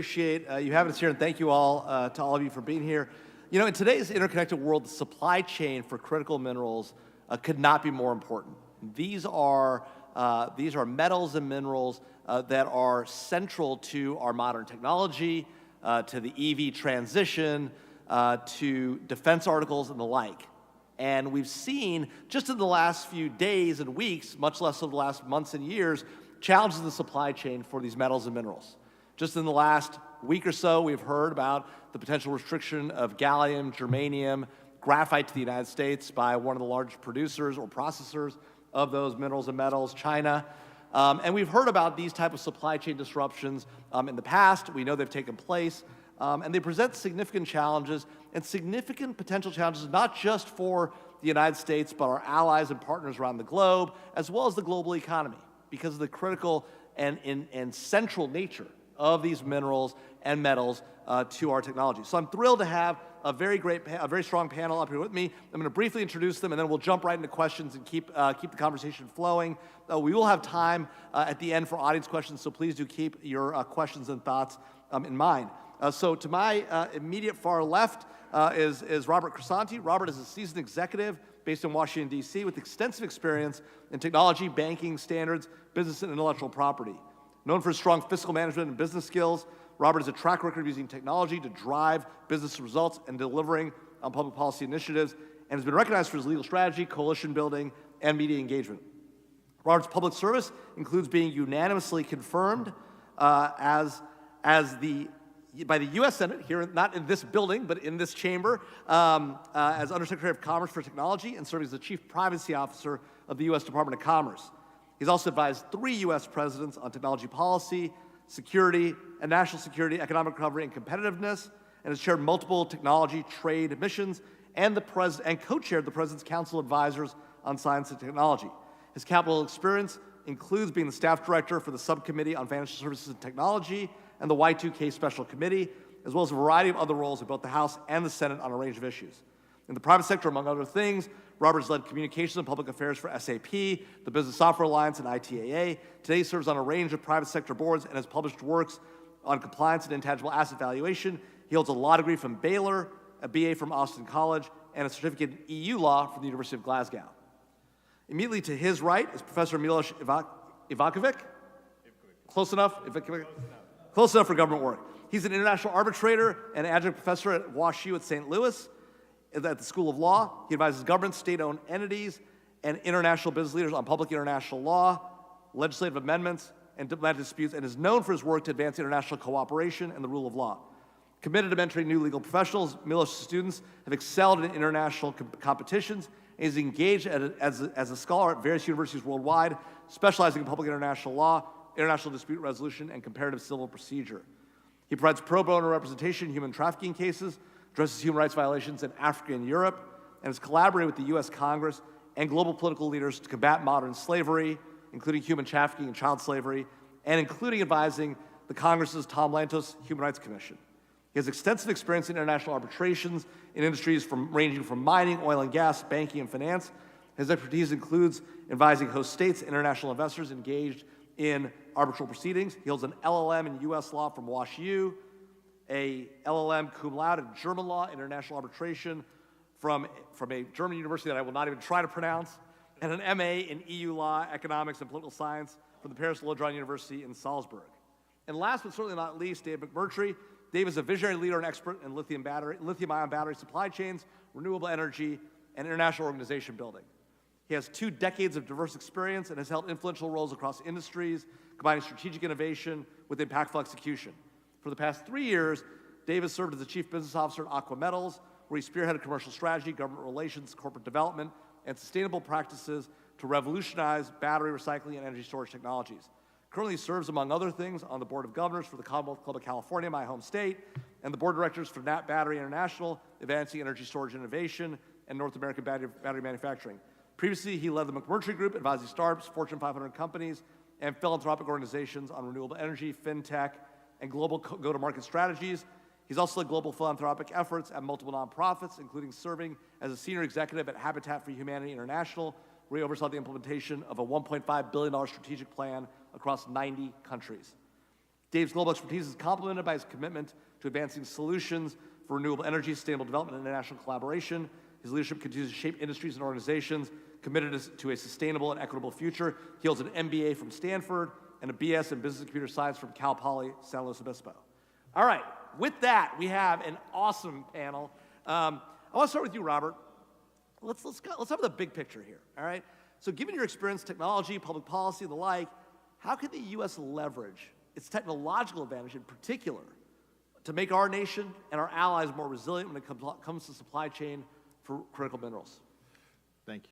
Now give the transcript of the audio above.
Appreciate you having us here, and thank you all to all of you for being here. You know, in today's interconnected world, the supply chain for critical minerals could not be more important. These are metals and minerals that are central to our modern technology, to the EV transition, to defense articles and the like. And we've seen, just in the last few days and weeks, much less over the last months and years, challenges in the supply chain for these metals and minerals. Just in the last week or so, we've heard about the potential restriction of gallium, germanium, graphite to the United States by one of the largest producers or processors of those minerals and metals, China. And we've heard about these type of supply chain disruptions in the past. We know they've taken place, and they present significant challenges and significant potential challenges, not just for the United States, but our allies and partners around the globe, as well as the global economy, because of the critical and central nature of these minerals and metals to our technology. So I'm thrilled to have a very strong panel up here with me. I'm going to briefly introduce them, and then we'll jump right into questions and keep the conversation flowing. We will have time at the end for audience questions, so please do keep your questions and thoughts in mind. So to my immediate far left is Robert Crisanti. Robert is a seasoned executive based in Washington, D.C., with extensive experience in technology, banking, standards, business, and intellectual property. Known for his strong fiscal management and business skills, Robert has a track record of using technology to drive business results and delivering on public policy initiatives, and has been recognized for his legal strategy, coalition building, and media engagement. Robert's public service includes being unanimously confirmed by the U.S. Senate, here, not in this building, but in this chamber, as Undersecretary of Commerce for Technology, and serving as the Chief Privacy Officer of the U.S. Department of Commerce. He's also advised 3 U.S. presidents on technology policy, security, and national security, economic recovery, and competitiveness, and has chaired multiple technology trade missions and co-chaired the President's Council of Advisors on Science and Technology. His capital experience includes being the staff director for the Subcommittee on Financial Services and Technology and the Y2K Special Committee, as well as a variety of other roles in both the House and the Senate on a range of issues. In the private sector, among other things, Robert's led communications and public affairs for SAP, the Business Software Alliance, and ITAA. Today he serves on a range of private sector boards and has published works on compliance and intangible asset valuation. He holds a law degree from Baylor, a BA from Austin College, and a certificate in EU law from the University of Glasgow. Immediately to his right is Professor Milos Ivakovic. Close enough? Close enough for government work. He's an international arbitrator and adjunct professor at WashU at St. Louis. At the School of Law. He advises governments, state-owned entities, and international business leaders on public international law, legislative amendments, and diplomatic disputes, and is known for his work to advance international cooperation and the rule of law. Committed to mentoring new legal professionals, Milos' students have excelled in international competitions, and is engaged as a scholar at various universities worldwide, specializing in public international law, international dispute resolution, and comparative civil procedure. He provides pro bono representation in human trafficking cases, addresses human rights violations in Africa and Europe, and has collaborated with the U.S. Congress and global political leaders to combat modern slavery, including human trafficking and child slavery, and including advising the Congress's Tom Lantos Human Rights Commission. He has extensive experience in international arbitrations in industries ranging from mining, oil and gas, banking, and finance. His expertise includes advising host states, international investors engaged in arbitral proceedings. He holds an LLM in U.S. law from WashU, a LLM cum laude in German law, international arbitration from a German university that I will not even try to pronounce, and an MA in EU law, economics, and political science from the Paris-Lodron University in Salzburg. And last but certainly not least, Dave McMurtry. Dave is a visionary leader and expert in lithium-ion battery supply chains, renewable energy, and international organization building. He has 2 decades of diverse experience and has held influential roles across industries, combining strategic innovation with impactful execution. For the past 3 years, Dave has served as the Chief Business Officer at Aqua Metals, where he spearheaded commercial strategy, government relations, corporate development, and sustainable practices to revolutionize battery recycling and energy storage technologies. Currently serves, among other things, on the Board of Governors for the Commonwealth Club of California, my home state, and the Board of Directors for NAT Battery International, advancing energy storage innovation and North American battery manufacturing. Previously, he led the McMurtry Group, advising startups, Fortune 500 companies, and philanthropic organizations on renewable energy, fintech, and global go-to-market strategies. He's also led global philanthropic efforts at multiple nonprofits, including serving as a senior executive at Habitat for Humanity International, where he oversaw the implementation of a $1.5 billion strategic plan across 90 countries. Dave's global expertise is complemented by his commitment to advancing solutions for renewable energy, sustainable development, and international collaboration. His leadership continues to shape industries and organizations committed to a sustainable and equitable future. He holds an MBA from Stanford and a BS in Business and Computer Science from Cal Poly San Luis Obispo. All right, with that, we have an awesome panel. I want to start with you, Robert. Let's start with the big picture here, all right? So given your experience, technology, public policy, and the like, how can the U.S. leverage its technological advantage in particular to make our nation and our allies more resilient when it comes to supply chain for critical minerals? Thank you.